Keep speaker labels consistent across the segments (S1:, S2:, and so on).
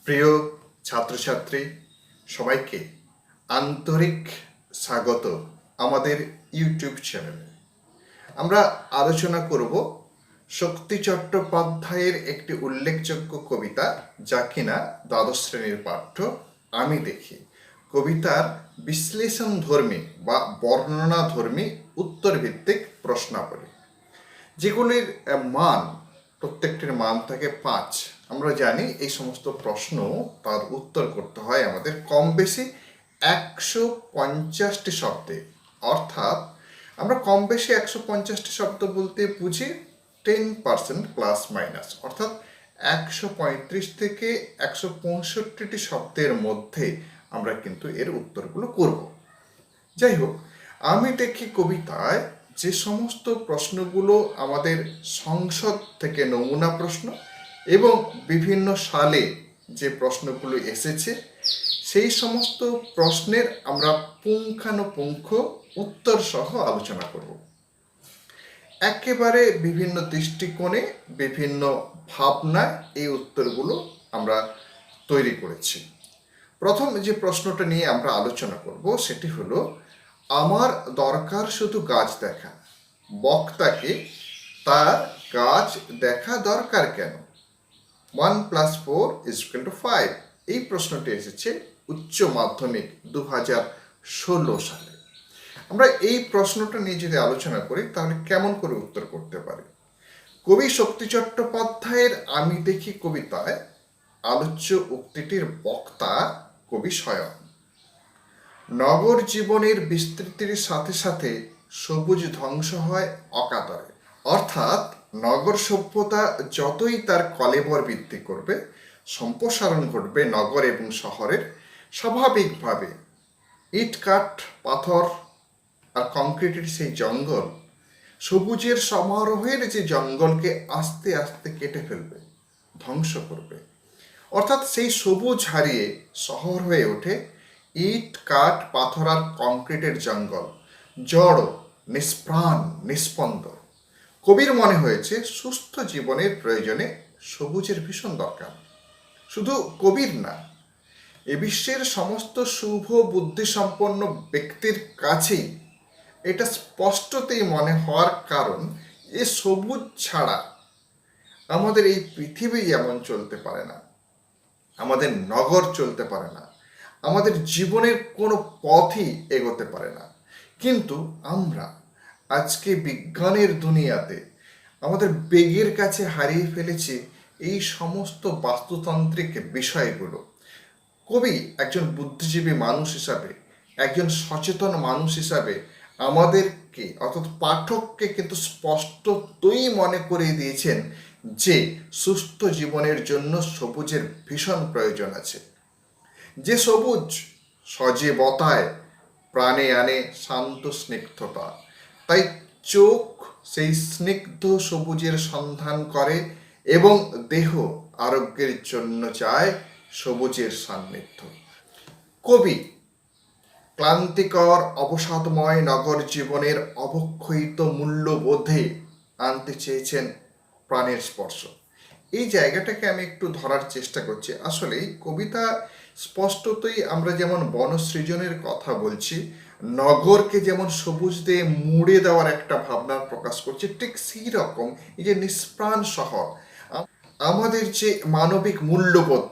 S1: প্রিয় ছাত্রছাত্রী সবাইকে আন্তরিক স্বাগত আমাদের ইউটিউব চ্যানেলে। আমরা আলোচনা করব শক্তি চট্টোপাধ্যায়ের একটি উল্লেখযোগ্য কবিতা, যা কিনা দ্বাদশ শ্রেণীর পাঠ্য আমি দেখি। কবিতার বিশ্লেষণধর্মী বা বর্ণনাধর্মী উত্তরভিত্তিক প্রশ্নাবলী, যেগুলির মান প্রত্যেকটির মান থাকে 5। আমরা জানি এই সমস্ত প্রশ্ন তার উত্তর করতে হয় আমাদের কম বেশি 150টি শব্দে। অর্থাৎ আমরা কম বেশি 150টি শব্দ বলতে বুঝি 10% প্লাস মাইনাস, অর্থাৎ 135 থেকে 165টি শব্দের মধ্যে আমরা কিন্তু এর উত্তরগুলো করব। যাই হোক, আমি দেখি কবিতায় যে সমস্ত প্রশ্নগুলো আমাদের সংসদ থেকে নমুনা প্রশ্ন এবং বিভিন্ন সালে যে প্রশ্নগুলো এসেছে, সেই সমস্ত প্রশ্নের আমরা পুঙ্খানুপুঙ্খ উত্তর সহ আলোচনা করব। একেবারে বিভিন্ন দৃষ্টিকোণে বিভিন্ন ভাবনায় এই উত্তরগুলো আমরা তৈরি করেছি। প্রথম যে প্রশ্নটা নিয়ে আমরা আলোচনা করব সেটি হলো, আমার দরকার শুধু গাছ দেখা, বক্তাকে তার গাছ দেখা দরকার কেন? 1 + 4 = 5। এই প্রশ্নটি এসেছে উচ্চ মাধ্যমিক 2016 সালে। আমরা এই প্রশ্নটা নিয়ে যদি আলোচনা করি তাহলে কেমন করে উত্তর করতে পারি? কবি শক্তি চট্টোপাধ্যায়ের আমি দেখি কবিতায় আলোচ্য উক্তিটির বক্তা কবি স্বয়ং। নগর জীবনের বিস্তৃতির সাথে সাথে সবুজ ধ্বংস হয় অকাতরে। অর্থাৎ নগর সভ্যতা যতই তার কলেবর বৃদ্ধি করবে, সম্প্রসারণ ঘটবে নগর এবং শহরের, স্বাভাবিকভাবে ইট কাঠ পাথর আর কংক্রিটের সেই জঙ্গল, সবুজের সমারোহের যে জঙ্গলকে আস্তে আস্তে কেটে ফেলবে, ধ্বংস করবে। অর্থাৎ সেই সবুজ হারিয়ে শহর হয়ে ওঠে ইট কাঠ পাথর আর কংক্রিটের জঙ্গল, জড়, নিষ্প্রাণ, নিস্পন্দ। কবির মনে হয়েছে সুস্থ জীবনের প্রয়োজনে সবুজের ভীষণ দরকার। শুধু কবির না, এ বিশ্বের সমস্ত শুভ বুদ্ধিসম্পন্ন ব্যক্তির কাছেই এটা স্পষ্টতই মনে হওয়ার কারণ, যে সবুজ ছাড়া আমাদের এই পৃথিবী যেমন চলতে পারে না, আমাদের নগর চলতে পারে না, আমাদের জীবনের কোনো পথই এগোতে পারে না। কিন্তু আমরা আজকে বিজ্ঞানের দুনিয়াতে আমাদের বেগের কাছে হারিয়ে ফেলেছি এই সমস্ত বাস্তুতান্ত্রিক বিষয়গুলো। কবি একজন বুদ্ধিজীবী মানুষ হিসাবে, একজন সচেতন মানুষ হিসাবে আমাদেরকে অর্থাৎ পাঠককে কিন্তু স্পষ্টতই মনে করিয়ে দিয়েছেন যে সুস্থ জীবনের জন্য সবুজের ভীষণ প্রয়োজন আছে। যে সবুজ সজীবতায় প্রাণে আনে শান্ত স্নিগ্ধতা, তাই চোখ সেই স্নিগ্ধ সবুজের সন্ধান করে এবং দেহ আরোগ্যের জন্য চায় সবুজের সান্নিধ্য। কবি ক্লান্তিকর অবসাদময় নগর জীবনের অবক্ষয়িত মূল্যবোধে আনতে চেয়েছেন প্রাণের স্পর্শ। এই জায়গাটাকে আমি একটু ধরার চেষ্টা করছি। আসলেই কবিতা স্পষ্টতই আমরা যেমন বনসৃজনের কথা বলছি, নগরকে যেমন সবুজ দিয়ে মুড়ে দেওয়ার একটা ভাবনা প্রকাশ করছে, ঠিক সেই রকম এই যে নিষ্প্রাণ শহর, আমাদের যে মানবিক মূল্যবোধ,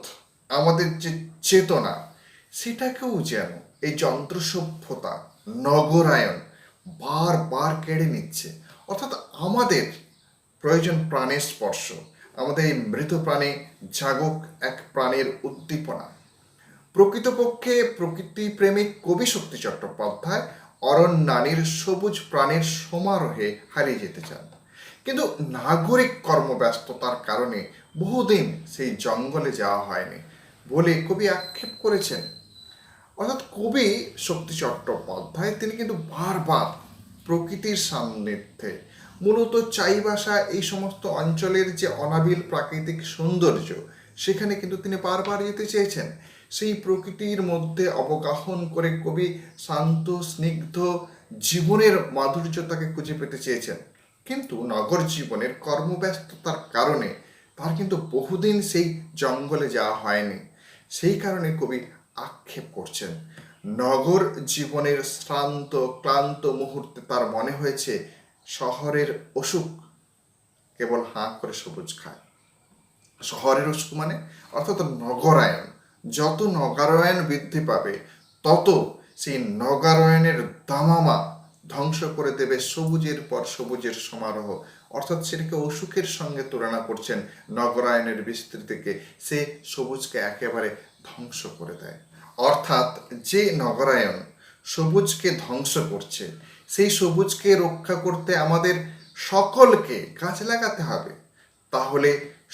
S1: আমাদের যে চেতনা, সেটাকেও যেন এই যন্ত্র সভ্যতা, নগরায়ন বারবার কেড়ে নিচ্ছে। অর্থাৎ আমাদের প্রয়োজন প্রাণের স্পর্শ, আমাদের এই মৃত প্রাণে জাগক এক প্রাণের উদ্দীপনা। প্রকৃতপক্ষে প্রকৃতি প্রেমিক কবি শক্তি চট্টোপাধ্যায় অরণ্যানীর সবুজ প্রাণের সমারোহে হারিয়ে যেতে চান, কিন্তু নাগরিক কর্মব্যস্ততার কারণে বহুদিন সেই জঙ্গলে যাওয়া হয়নি বলে কবি আক্ষেপ করেছেন। অর্থাৎ কবি শক্তি চট্টোপাধ্যায় তিনি কিন্তু বারবার প্রকৃতির সান্নিধ্যে, মূলত চাইবাসা এই সমস্ত অঞ্চলের যে অনাবিল প্রাকৃতিক সৌন্দর্য, সেখানে কিন্তু তিনি বারবার যেতে চেয়েছেন। সেই প্রকৃতির মধ্যে অবগাহন করে কবি শান্ত স্নিগ্ধ জীবনের মাধুর্যতাকে খুঁজে পেতে চেয়েছেন। কিন্তু নগর জীবনের কর্মব্যস্ততার কারণে তার কিন্তু বহুদিন সেই জঙ্গলে যাওয়া হয়নি। সেই কারণে কবি আক্ষেপ করছেন, নগর জীবনের শ্রান্ত ক্লান্ত মুহূর্তে তার মনে হয়েছে শহরের অসুখ কেবল হাঁ করে সবুজ খায়। শহরের অসুখ মানে অর্থাৎ নগরায়ন। যত নগরায়ন বৃদ্ধি পাবে তত সেই নগরায়নের দামামা ধ্বংস করে দেবে সবুজের পর সবুজের সমারোহ। অর্থাৎ সেটাকে অসুখের সঙ্গে তুলনা করছেন নগরায়নের বিস্তৃতিকে। সে সবুজকে একেবারে ধ্বংস করে দেয়। অর্থাৎ যে নগরায়ন সবুজকে ধ্বংস করছে, সেই সবুজকে রক্ষা করতে আমাদের সকলকে গাছ লাগাতে হবে। তাহলে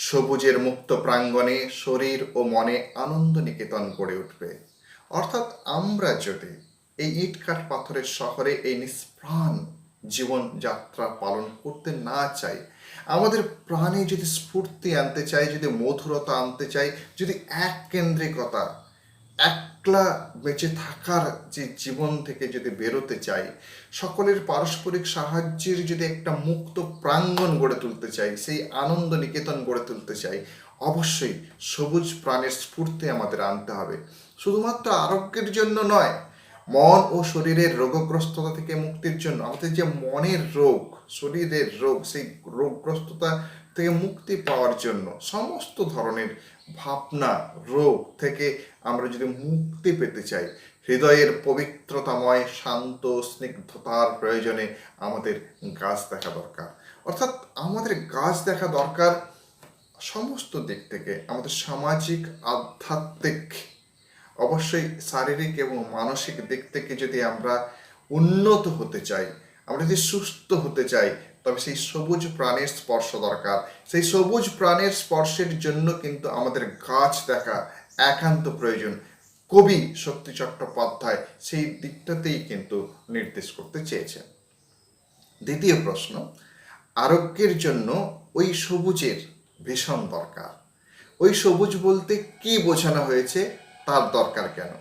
S1: সবুজের মুক্ত প্রাঙ্গণে শরীর ও মনে আনন্দ নিকেতন গড়ে উঠবে। অর্থাৎ আমরা যদি এই ইট কাঠ পাথরের শহরে এই নিষ্প্রাণ জীবনযাত্রা পালন করতে না চাই, আমাদের প্রাণে যদি স্ফূর্তি আনতে চাই, যদি মধুরতা আনতে চাই, যদি এক কেন্দ্রিকতা, একলা বেঁচে থাকার যে জীবন থেকে যদি বেরোতে চাই, সকলের পারস্পরিক সাহায্যের যদি একটা মুক্ত প্রাঙ্গণ গড়ে তুলতে চাই, সেই আনন্দ নিকেতন গড়ে তুলতে চাই, অবশ্যই সবুজ প্রাণের স্ফূর্তি আমাদের আনতে হবে। শুধুমাত্র আরোগ্যের জন্য নয়, মন ও শরীরের রোগগ্রস্ততা থেকে মুক্তির জন্য, আমাদের যে মনের রোগ, শরীরের রোগ, সেই রোগগ্রস্ততা থেকে মুক্তি পাওয়ার জন্য, সমস্ত ধরনের ভাবনা রোগ থেকে আমরা যদি মুক্তি পেতে চাই, হৃদয়ের পবিত্রতাময় শান্ত স্নিগ্ধতার প্রয়োজনে আমাদের গাছ দেখা দরকার। অর্থাৎ আমাদের গাছ দেখা দরকার সমস্ত দিক থেকে। আমাদের সামাজিক, আধ্যাত্মিক, অবশ্যই শারীরিক এবং মানসিক দিক থেকে যদি আমরা উন্নত হতে চাই, আমরা যদি সুস্থ হতে চাই, তবে সেই সবুজ প্রাণের স্পর্শ দরকার। সেই সবুজ প্রাণের স্পর্শের জন্য কিন্তু আমাদের গাছ দেখা একান্ত প্রয়োজন। কবি শক্তি চট্টোপাধ্যায় সেই দিকটাতেই কিন্তু নির্দেশ করতে চেয়েছেন। দ্বিতীয় প্রশ্ন, আরোগ্যের জন্য ওই সবুজের ভীষণ দরকার। ওই সবুজ বলতে কি বোঝানো হয়েছে, তার দরকার কেন?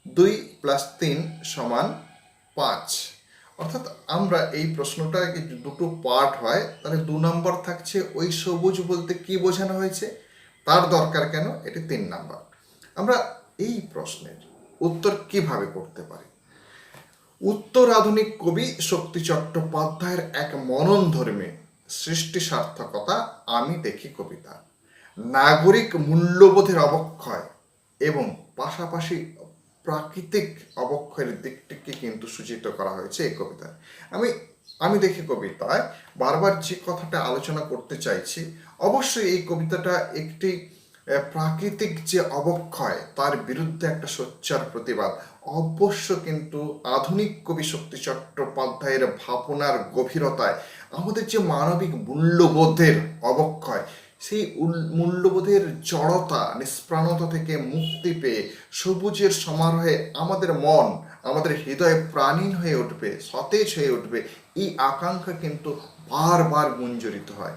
S1: 2 + 3 = 5। অর্থাৎ আমরা এই প্রশ্নটা দুটো পার্ট হয়, তাহলে 2 নম্বর থাকছে ওই সবুজ বলতে কি বোঝানো হয়েছে, তার দরকার কেন, এটি 3 নম্বর। আমরা এই প্রশ্নের উত্তর কিভাবে করতে পারি? উত্তর আধুনিক কবি শক্তি চট্টোপাধ্যায়ের এক মননধর্মী সৃষ্টি সার্থকতা আমি দেখি কবিতা, নাগরিক মূল্যবোধের অবক্ষয় এবং পাশাপাশি প্রাকৃতিক অবক্ষয়ের দিকটিকে কিন্তু সূচিত করা হয়েছে এই কবিতায়। আমি দেখি কবিতায় বারবার যে কথাটা আলোচনা করতে চাইছি, অবশ্যই এই কবিতাটা একটি প্রাকৃতিক যে অবক্ষয় তার বিরুদ্ধে একটা সোচ্চার প্রতিবাদ। অবশ্য কিন্তু আধুনিক কবি শক্তি চট্টোপাধ্যায়ের ভাবনার গভীরতায় আমাদের যে মানবিক মূল্যবোধের অবক্ষয়, সেই মূল্যবোধের জড়তা, নিষ্প্রাণতা থেকে মুক্তি পেয়ে সবুজের সমারোহে আমাদের মন, আমাদের হৃদয় প্রাণীন হয়ে উঠবে, সতেজ হয়ে উঠবে, এই আকাঙ্ক্ষা কিন্তু বারবার গুঞ্জরিত হয়।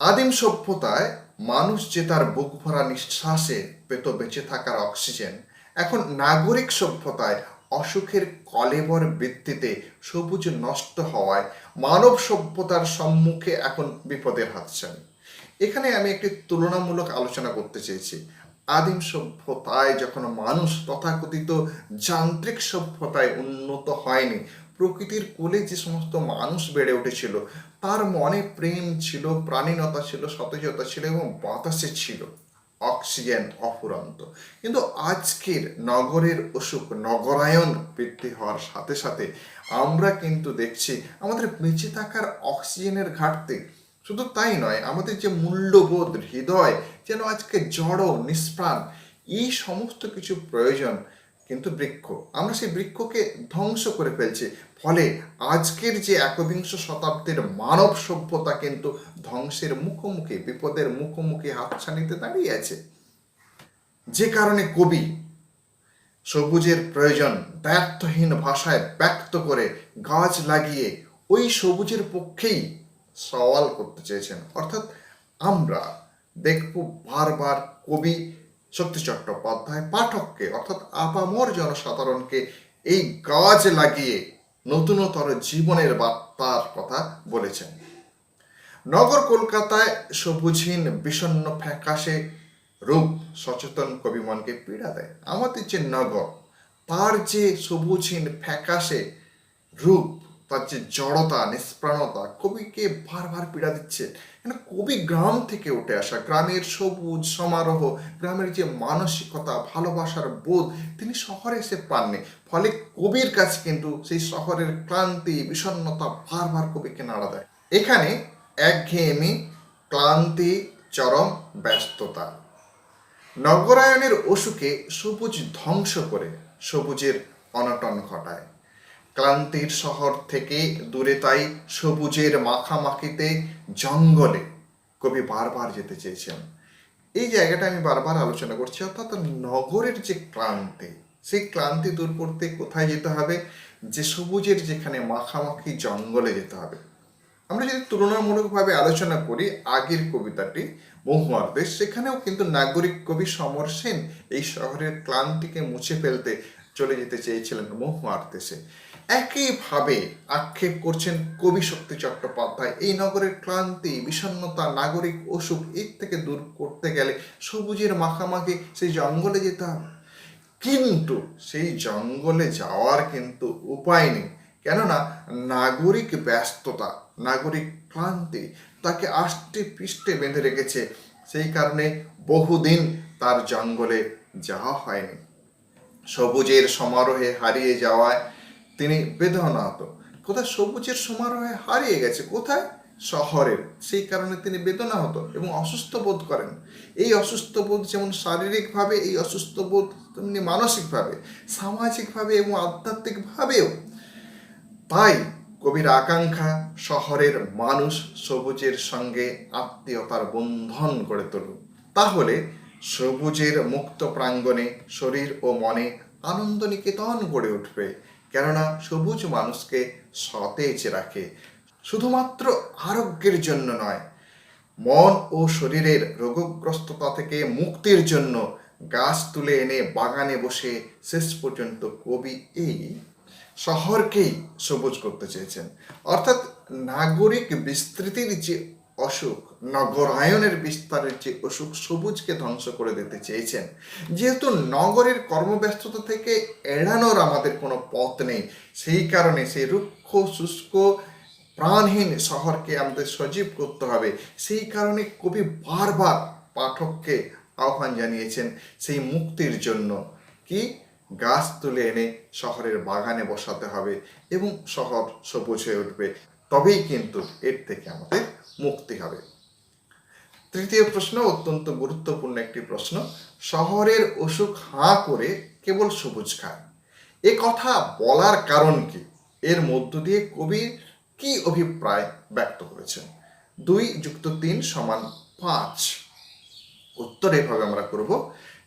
S1: আদিম সভ্যতায় মানুষ যে তার বুক ভরা নিঃশ্বাসে পেত বেঁচে থাকার অক্সিজেন, এখন নাগরিক সভ্যতায় অসুখের কলেবর বৃদ্ধিতে সবুজ নষ্ট হওয়ায় মানব সভ্যতার সম্মুখে এখন বিপদের হাতছানি। এখানে আমি একটি তুলনামূলক আলোচনা করতে চেয়েছি। আদিম সভ্যতায় যখন মানুষ তথাকথিত যান্ত্রিক সভ্যতায় উন্নত হয়নি, প্রকৃতির কোলে যে সমস্ত মানুষ বেড়ে উঠেছিল, তার মনে প্রেম ছিল, প্রাণীনতা ছিল, সতেজতা ছিল এবং বাতাসে ছিল অক্সিজেন অফুরন্ত। কিন্তু আজকের নগরের অসুখ, নগরায়ন বৃদ্ধি হওয়ার সাথে সাথে আমরা কিন্তু দেখছি আমাদের বেঁচে থাকার অক্সিজেনের ঘাটতি। শুধু তাই নয়, আমাদের যে মূল্যবোধ, হৃদয় যেন আজকে জড়, নিষ্প্রাণ, এই সমস্ত কিছু প্রয়োজন কিন্তু বৃক্ষ, আমরা সেই বৃক্ষকে ধ্বংস করে ফেলছি। ফলে আজকের যে একবিংশ শতাব্দীর মানব সভ্যতা কিন্তু ধ্বংসের মুখোমুখি, বিপদের মুখোমুখি হাতছানিতে দাঁড়িয়ে আছে। যে কারণে কবি সবুজের প্রয়োজন ব্যর্থহীন ভাষায় ব্যক্ত করে গাছ লাগিয়ে ওই সবুজের পক্ষেই সওয়াল করতে চেয়েছেন। অর্থাৎ আমরা দেখব বারবার কবি শক্তি চট্টোপাধ্যায় পাঠককে, অর্থাৎ আপামর জনসাধারণকে এই গাছ লাগিয়ে নতুনতর জীবনের বার্তার কথা বলেছেন। নগর কলকাতায় সবুজহীন বিষণ্ণ ফ্যাকাশে রূপ সচেতন কবি মনকে পীড়া দেয়। আমাদের যে নগর, তার যে সবুজহীন ফ্যাকাশে রূপ, তার যে জড়তা, নিষ্প্রাণতা কবিকে বারবার পীড়া দিচ্ছে। কেন, কবি গ্রাম থেকে উঠে আসা, গ্রামের সবুজ সমারোহ, গ্রামের যে মানসিকতা, ভালোবাসার বোধ তিনি শহরে এসে পাননি। ফলে কবির কাছে কিন্তু সেই শহরের ক্লান্তি, বিষণ্ণতা বারবার কবিকে নাড়া দেয়। এখানে একঘেয়েমি, ক্লান্তি, চরম ব্যস্ততা, নগরায়নের অসুখে সবুজ ধ্বংস করে সবুজের অনটন ঘটায়। ক্লান্তির শহর থেকে দূরে, তাই সবুজের মাখামাখিতে জঙ্গলে কবি বারবার যেতে চেয়েছেন। এই জায়গাটা আমি বারবার আলোচনা করছি, অর্থাৎ নগরের যে ক্লান্তি, সেই ক্লান্তি দূর করতে কোথায় যেতে হবে? যে সবুজের যেখানে মাখামাখি জঙ্গলে যেতে হবে। আমরা যদি তুলনামূলকভাবে আলোচনা করি আগের কবিতাটি মহুয়ার দেশ, সেখানেও কিন্তু নাগরিক কবি সমর সেন এই শহরের ক্লান্তিকে মুছে ফেলতে চলে যেতে চেয়েছিলেন মহুয়ার দেশে। একইভাবে আক্ষেপ করছেন কবি শক্তি চট্টোপাধ্যায়। এই নগরের ক্লান্তি, বিষণ্ণতা, নাগরিক অসুখ এর থেকে দূর করতে গেলে সবুজের মাখামাখি সেই জঙ্গলে যেতে হবে। কিন্তু সেই জঙ্গলে যাওয়ার কিন্তু উপায় নেই, কেননা নাগরিক ব্যস্ততা, নাগরিক ক্লান্তি তাকে আষ্টে পৃষ্ঠে বেঁধে রেখেছে। সেই কারণে বহুদিন তার জঙ্গলে যাওয়া হয়নি। সবুজের সমারোহে হারিয়ে যাওয়ায় তিনি বেদনাহত। কোথায় সবুজের সমারোহে হারিয়ে গেছে, কোথায়? শহরের। সেই কারণে তিনি বেদনাহত এবং অসুস্থ বোধ করেন। এই অসুস্থ বোধ যেমন শারীরিকভাবে, এই অসুস্থ বোধ তেমনি মানসিকভাবে, সামাজিকভাবে এবং আধ্যাত্মিকভাবেও। তাই কবির আকাঙ্ক্ষা শহরের মানুষ সবুজের সঙ্গে আত্মীয়তার বন্ধন গড়ে তুলুক। তাহলে সবুজের মুক্ত প্রাঙ্গণে শরীর ও মনে আনন্দ নিকেতন গড়ে উঠবে। কেননা সবুজ মানুষকে সতেজ রাখে, শুধুমাত্র আরোগ্যের জন্য নয়, মন ও শরীরের রোগগ্রস্ততা থেকে মুক্তির জন্য গাছ তুলে এনে বাগানে বসে শেষ পর্যন্ত কবি এই শহরকেই সবুজ করতে চেয়েছেন। অর্থাৎ নাগরিক বিস্তৃতির যে অসুখ, নগরায়নের বিস্তারের যে অসুখ, সবুজকে ধ্বংস করে দিতে চেয়েছেন। যেহেতু নগরের কর্মব্যস্ততা থেকে এড়ানোর আমাদের কোনো পথ নেই, সেই কারণে সেই রুক্ষ শুষ্ক প্রাণহীন শহরকে আমাদের সজীব করতে হবে। সেই কারণে কবি বারবার পাঠককে আহ্বান জানিয়েছেন সেই মুক্তির জন্য। কি? গাছ তুলে এনে শহরের বাগানে বসাতে হবে এবং শহর সবুজ হয়ে উঠবে। তবেই কিন্তু এর থেকে আমাদের মুক্তি হবে। তৃতীয় প্রশ্ন অত্যন্ত গুরুত্বপূর্ণ একটি প্রশ্ন। শহরের অসুখ হাঁ করে কেবল সবুজ খায়, এ কথা বলার কারণ কি? এর মধ্য দিয়ে কবি কি অভিপ্রায় ব্যক্ত করেছেন? 2+3=5। উত্তর এভাবে আমরা করব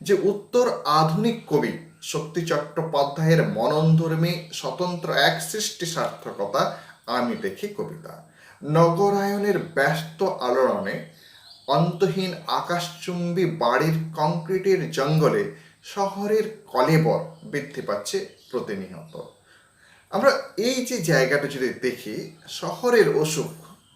S1: যে উত্তর আধুনিক কবি শক্তি চট্টোপাধ্যায়ের মননধর্মী স্বতন্ত্র এক সৃষ্টি সার্থকতা আমি দেখি কবিতা। নগরায়নের ব্যস্ত আলোড়নে অন্তহীন আকাশচুম্বী বাড়ির কংক্রিটের জঙ্গলে শহরের কলেবর বৃদ্ধি পাচ্ছে প্রতিনিয়ত। আমরা এই যে জায়গাটা যদি দেখি, শহরের অসুখ,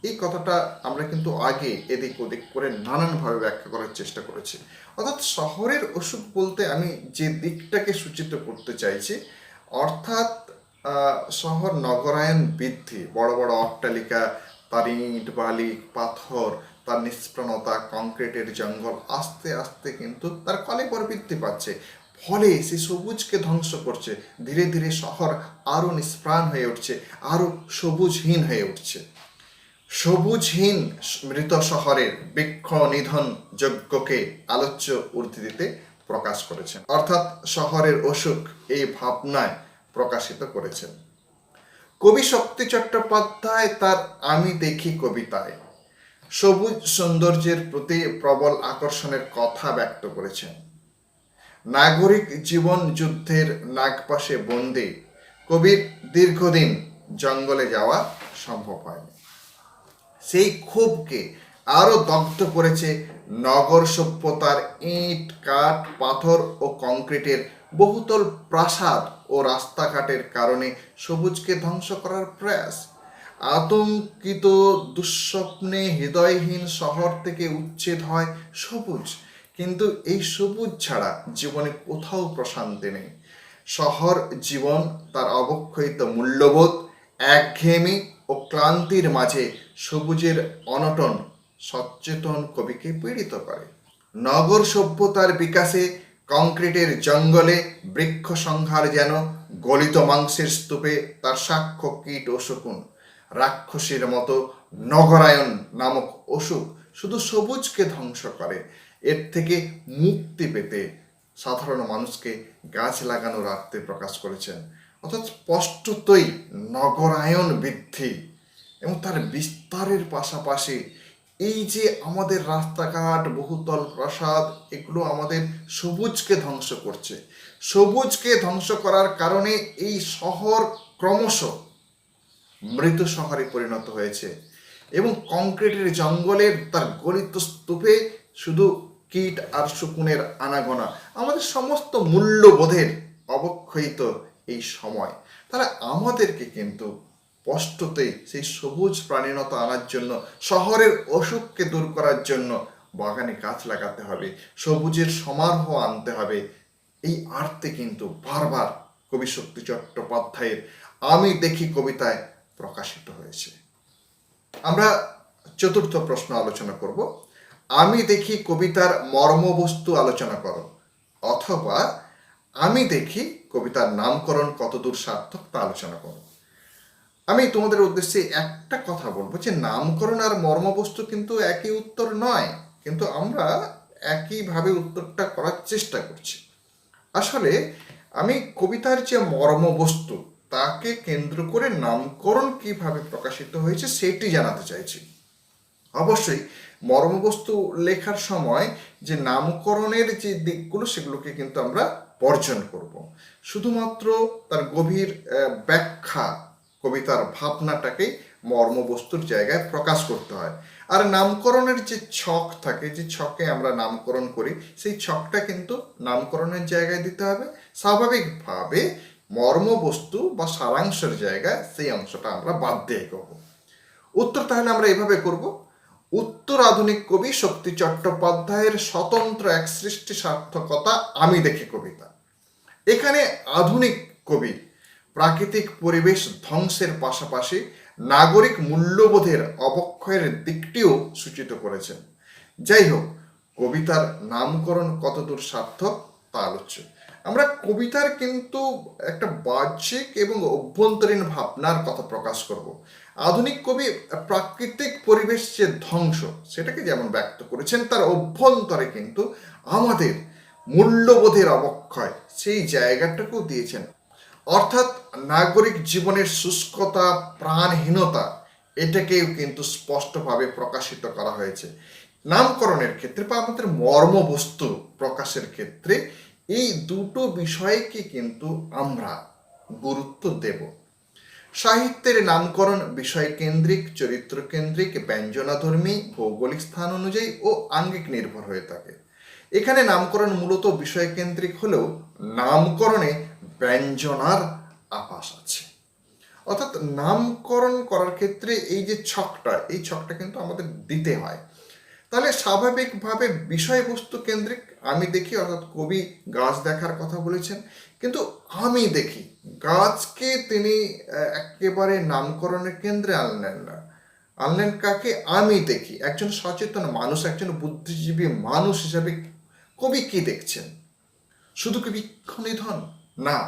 S1: এই কথাটা আমরা কিন্তু আগে এদিক ওদিক করে নানানভাবে ব্যাখ্যা করার চেষ্টা করেছি। অর্থাৎ শহরের অসুখ বলতে আমি যে দিকটাকে সূচিত করতে চাইছি, অর্থাৎ শহর নগরায়ন বৃদ্ধি, বড় বড় অট্টালিকা, তার ইট বালি পাথর, তার নিষ্প্রাণতা, কংক্রিটের জঙ্গল আস্তে আস্তে কিন্তু তার কলেবর বৃদ্ধি পাচ্ছে। ফলে সে সবুজকে ধ্বংস করছে। ধীরে ধীরে শহর আরও নিষ্প্রাণ হয়ে উঠছে, আরও সবুজহীন হয়ে উঠছে। সবুজহীন মৃত শহরের বৃক্ষ নিধন যজ্ঞকে আলোচ্য উদ্ধৃতিতে প্রকাশ করেছেন। অর্থাৎ শহরের অসুখ এই ভাবনায় প্রকাশিত করেছেন। কবি শক্তি চট্টোপাধ্যায় তার আমি দেখি কবিতায় সবুজ সৌন্দর্যের প্রতি প্রবল আকর্ষণের কথা ব্যক্ত করেছেন। নাগরিক জীবন যুদ্ধের নাগপাশে বন্দী কবির দীর্ঘদিন জঙ্গলে যাওয়া সম্ভব হয়নি। সেই ক্ষোভকে আরও দগ্ধ করেছে নগর সভ্যতার ইট কাঠ পাথর ও কংক্রিটের বহুতল প্রাসাদ ও রাস্তাঘাটের কারণে সবুজকে ধ্বংস করার প্রয়াস। আতঙ্কিত দুঃস্বপ্নে হৃদয়হীন শহর থেকে উচ্ছেদ হয় সবুজ, কিন্তু এই সবুজ ছাড়া জীবনে কোথাও প্রশান্তি নেই। শহর জীবন তার অবক্ষয়িত মূল্যবোধ, একঘেয়েমি ও ক্লান্তির মাঝে সবুজের অনটন সচেতন কবিকে পীড়িত করে। নগর সভ্যতার বিকাশে কংক্রিটের জঙ্গলে বৃক্ষ সংহার যেন গলিত মাংসের স্তূপে তার সাক্ষ্য কীট ও শকুন। রাক্ষসীর মতো নগরায়ন নামক অসুখ শুধু সবুজকে ধ্বংস করে। এর থেকে মুক্তি পেতে সাধারণ মানুষকে গাছ লাগানোর আর্তে প্রকাশ করেছেন। অর্থাৎ স্পষ্টতই নগরায়ন বৃদ্ধি এবং তার বিস্তারের পাশাপাশি এই যে আমাদের রাস্তাঘাট, বহুতল প্রাসাদ, এগুলো আমাদের সবুজকে ধ্বংস করছে। সবুজকে ধ্বংস করার কারণে এই শহর ক্রমশ মৃত শহরে পরিণত হয়েছে এবং কংক্রিটের জঙ্গলের তার গলিত স্তূপে শুধু কীট আর শকুনের আনাগোনা। আমাদের সমস্ত মূল্যবোধের অবক্ষয়িত এই সময়, তাহলে আমাদেরকে কিন্তু স্পষ্টতেই সেই সবুজ প্রাণীনতা আনার জন্য, শহরের অসুখকে দূর করার জন্য বাগানে গাছ লাগাতে হবে, সবুজের সমারোহ আনতে হবে। এই আর্তে কিন্তু বারবার কবি শক্তি চট্টোপাধ্যায়ের আমি দেখি কবিতায় প্রকাশিত হয়েছে। আমরা চতুর্থ প্রশ্ন আলোচনা করব। আমি দেখি কবিতার মর্মবস্তু আলোচনা করো, অথবা আমি দেখি কবিতার নামকরণ কতদূর সার্থক তা আলোচনা করো। আমি তোমাদের উদ্দেশ্যে একটা কথা বলবো যে নামকরণ আর মর্মবস্তু কিন্তু একই উত্তর নয়, কিন্তু আমরা একইভাবে উত্তরটা করার চেষ্টা করছি। আসলে আমি কবিতার যে মর্মবস্তু তাকে কেন্দ্র করে নামকরণ কিভাবে প্রকাশিত হয়েছে সেটি জানাতে চাইছি। অবশ্যই মর্মবস্তু লেখার সময় যে নামকরণের যে দিকগুলো সেগুলোকে কিন্তু আমরা বর্জন করব। শুধুমাত্র তার গভীর ব্যাখ্যা, কবিতার ভাবনাটাকেই মর্মবস্তুর জায়গায় প্রকাশ করতে হয়। আর নামকরণের যে ছক থাকে, যে ছকে আমরা নামকরণ করি, সেই ছকটা কিন্তু নামকরণের জায়গায় দিতে হবে। স্বাভাবিকভাবে মর্মবস্তু বা সারাংশের জায়গায় সেই অংশটা আমরা বাদ দিয়ে করব। উত্তর তাহলে আমরা এভাবে করব। উত্তর আধুনিক কবি শক্তি চট্টোপাধ্যায়ের স্বতন্ত্র এক সৃষ্টি সার্থকতা আমি দেখি কবিতা। এখানে আধুনিক কবি প্রাকৃতিক পরিবেশ ধ্বংসের পাশাপাশি নাগরিক মূল্যবোধের অবক্ষয়ের দিকটিও সূচিত করেছেন। যাই হোক, কবিতার নামকরণ কতদূর সার্থক তা আলোচ্য। আমরা কবিতার কিন্তু একটা বাহ্যিক এবং অভ্যন্তরীণ ভাবনার কথা প্রকাশ করব। আধুনিক কবি প্রাকৃতিক পরিবেশ যে ধ্বংস সেটাকে যেমন ব্যক্ত করেছেন, তার অভ্যন্তরে কিন্তু আমাদের মূল্যবোধের অবক্ষয় সেই জায়গাটাকেও দিয়েছেন। অর্থাৎ নাগরিক জীবনের শুষ্কতা, প্রাণহীনতা, এটাকেও কিন্তু স্পষ্টভাবে প্রকাশিত করা হয়েছে। নামকরণের ক্ষেত্রে বা আমাদের মর্মবস্তু প্রকাশের ক্ষেত্রে এই দুটো বিষয়কে কিন্তু আমরা গুরুত্ব দেব। সাহিত্যের নামকরণ বিষয়কেন্দ্রিক, চরিত্রকেন্দ্রিক, ব্যঞ্জনাধর্মী, ভৌগোলিক স্থান অনুযায়ী ও আঙ্গিক নির্ভর হয়ে থাকে। এখানে নামকরণ মূলত বিষয়কেন্দ্রিক হলেও নামকরণে ব্যঞ্জনার আভাস আছে। অর্থাৎ নামকরণ করার ক্ষেত্রে এই যে ছকটা, এই ছকটা কিন্তু আমাদের দিতে হয়। তাহলে স্বাভাবিকভাবে বিষয়বস্তু কেন্দ্রিক আমি দেখি, অর্থাৎ কবি গাছ দেখার কথা বলেছেন, কিন্তু আমি দেখি গাছকে তিনি একেবারে নামকরণের কেন্দ্রে আনলেন না। আনলেন কাকে? আমি দেখি। একজন সচেতন মানুষ, একজন বুদ্ধিজীবী মানুষ হিসাবে কবি কি দেখছেন? শুধু কি বৃক্ষ নিধন? না,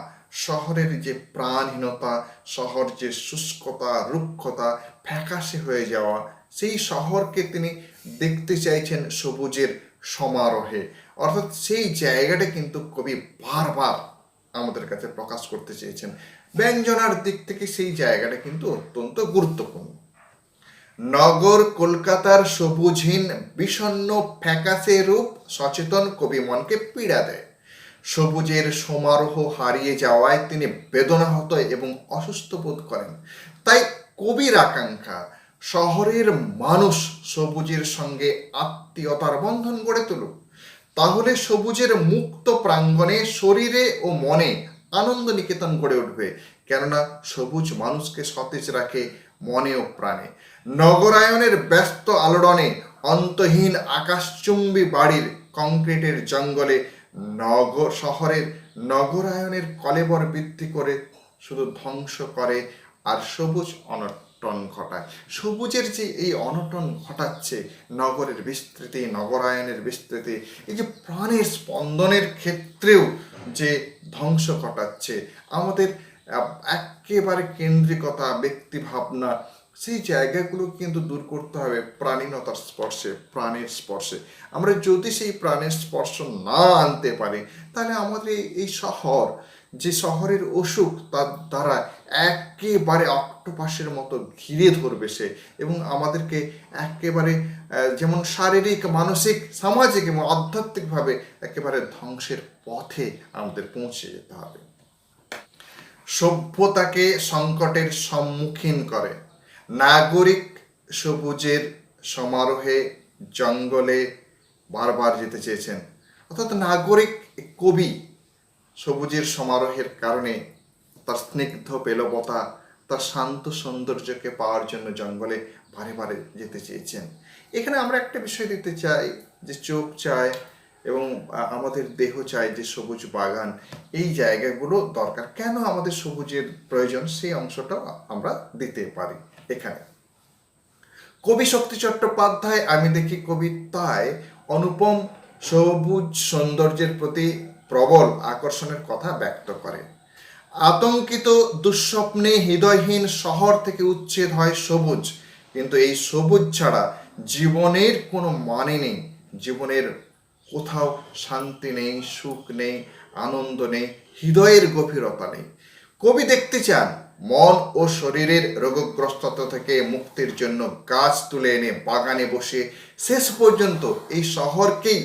S1: শহরের যে প্রাণহীনতা, শহর যে শুষ্কতা, রুক্ষতা, ফ্যাকাশে হয়ে যাওয়া, সেই শহরকে তিনি দেখতে চাইছেন সবুজের সমারোহে। অর্থাৎ সেই জায়গাটা কিন্তু কবি বারবার আমাদের কাছে প্রকাশ করতে চেয়েছেন। ব্যঞ্জনার দিক থেকে সেই জায়গাটা কিন্তু অত্যন্ত গুরুত্বপূর্ণ। নগর কলকাতার সবুজহীন বিষণ্ণ ফ্যাকাশে রূপ সচেতন কবি মনকে পীড়া দেয়। সবুজের সমারোহ হারিয়ে যাওয়ায় তিনি বেদনাহত এবং অসুস্থ বোধ করেন। তাই কবির আকাঙ্ক্ষা শহরের মানুষ সবুজের সঙ্গে আত্মীয়তার বন্ধন গড়ে তুলুক। তাহলে সবুজের মুক্ত প্রাঙ্গণে শরীরে ও মনে আনন্দ নিকেতন গড়ে উঠবে। কেননা সবুজ মানুষকে সতেজ রাখে মনে ও প্রাণে। নগরায়নের ব্যস্ত আলোড়নে অন্তহীন আকাশচুম্বী বাড়ির কংক্রিটের জঙ্গলে শহরের নগরায়নের কলেবর বৃদ্ধি করে শুধু ধ্বংস করে আর সবুজ অনটন ঘটায়। সবুজের যে এই অনটন ঘটাচ্ছে, নগরের বিস্তৃতি, নগরায়নের বিস্তৃতি, এই যে প্রাণের স্পন্দনের ক্ষেত্রেও যে ধ্বংস ঘটাচ্ছে, আমাদের একেবারে কেন্দ্রিকতা, ব্যক্তি ভাবনা, সেই জায়গাগুলো কিন্তু দূর করতে হবে প্রাণীনতার স্পর্শে, প্রাণের স্পর্শে। আমরা যদি সেই প্রাণের স্পর্শ না আনতে পারি, তাহলে আমাদের এই শহর, যে শহরের অসুখ, তার দ্বারা একেবারে অক্টোপাসের মতো ঘিরে ধরবে সে, এবং আমাদেরকে একেবারে যেমন শারীরিক, মানসিক, সামাজিক এবং আধ্যাত্মিকভাবে একেবারে ধ্বংসের পথে আমাদের পৌঁছে যেতে হবে। সভ্যতাকে সংকটের সম্মুখীন করে নাগরিক সবুজের সমারোহে জঙ্গলে বারবার যেতে চেয়েছেন। অর্থাৎ নাগরিক কবি সবুজের সমারোহের কারণে তার স্নিগ্ধ পেলবতা, তার শান্ত সৌন্দর্যকে পাওয়ার জন্য জঙ্গলে বারে বারে যেতে চেয়েছেন। এখানে আমরা একটা বিষয় দিতে চাই, যে চোখ চায় এবং আমাদের দেহ চায় যে সবুজ বাগান, এই জায়গাগুলো দরকার। কেন আমাদের সবুজের প্রয়োজন, সেই অংশটাও আমরা দিতে পারি এখানে। কবি শক্তি চট্টোপাধ্যায় আমি দেখি কবিতায় অনুপম সবুজ সৌন্দর্যের প্রতি প্রবল আকর্ষণের কথা ব্যক্ত করে। আতঙ্কিত দুঃস্বপ্নে হৃদয়হীন শহর থেকে উচ্ছেদ হয় সবুজ, কিন্তু এই সবুজ ছাড়া জীবনের কোনো মানে নেই, জীবনের কোথাও শান্তি নেই, সুখ নেই, আনন্দ নেই, হৃদয়ের গভীরতা নেই। কবি দেখতে চান মন ও শরীরের রোগগ্রস্ততা থেকে মুক্তির জন্য গাছ তুলে এনে বাগানে বসে শেষ পর্যন্ত এই শহরকেই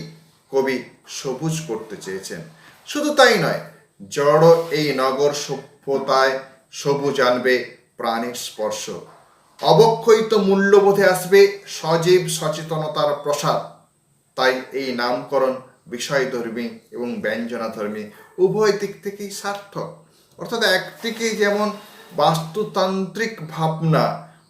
S1: কবি সবুজ করতে চেয়েছেন। শুধু তাই নয়, জড় এই নগর সভ্যতায় সবুজ আনবে প্রাণের স্পর্শ, অবক্ষয়িত মূল্যবোধে আসবে সজীব সচেতনতার প্রসার। তাই এই নামকরণ বিষয়ধর্মী এবং ব্যঞ্জনাধর্মী উভয় দিক থেকেই সার্থক। অর্থাৎ একদিকে যেমন বাস্তুতান্ত্রিক ভাবনা,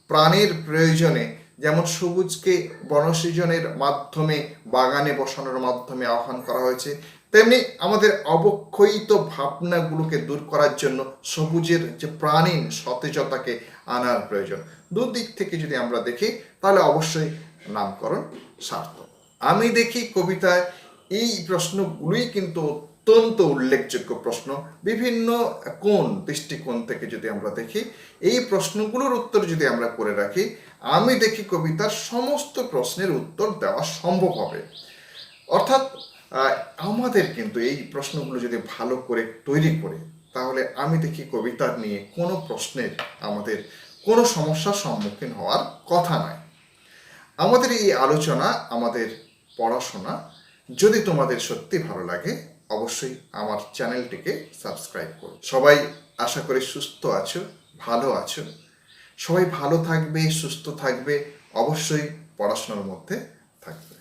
S1: প্রাণের প্রয়োজনে, যেমন সবুজকে বনসৃজনের মাধ্যমে, বাগানে বসানোর মাধ্যমে আহ্বান করা হয়েছে, তেমনি আমাদের অবক্ষয়িত ভাবনাগুলোকে দূর করার জন্য সবুজের যে প্রাণীন সতেজতাকে আনার প্রয়োজন। দুদিক থেকে যদি আমরা দেখি, তাহলে অবশ্যই নামকরণ সার্থক। আমি দেখি কবিতায় এই প্রশ্নগুলোই কিন্তু অত্যন্ত উল্লেখযোগ্য প্রশ্ন। বিভিন্ন কোণ, দৃষ্টিকোণ থেকে যদি আমরা দেখি, এই প্রশ্নগুলোর উত্তর যদি আমরা করে রাখি, আমি দেখি কবিতার সমস্ত প্রশ্নের উত্তর দেওয়া সম্ভব হবে। অর্থাৎ আমাদের কিন্তু এই প্রশ্নগুলো যদি ভালো করে তৈরি করে, তাহলে আমি দেখি কবিতার নিয়ে কোনো প্রশ্নের আমাদের কোনো সমস্যার সম্মুখীন হওয়ার কথা নয়। আমাদের এই আলোচনা, আমাদের পড়াশোনা যদি তোমাদের সত্যি ভালো লাগে, অবশ্যই আমার চ্যানেলটিকে সাবস্ক্রাইব করো। সবাই আশা করি সুস্থ আছো, ভালো আছো। সবাই ভালো থাকবে, সুস্থ থাকবে, অবশ্যই পড়াশোনার মধ্যে থাকবে।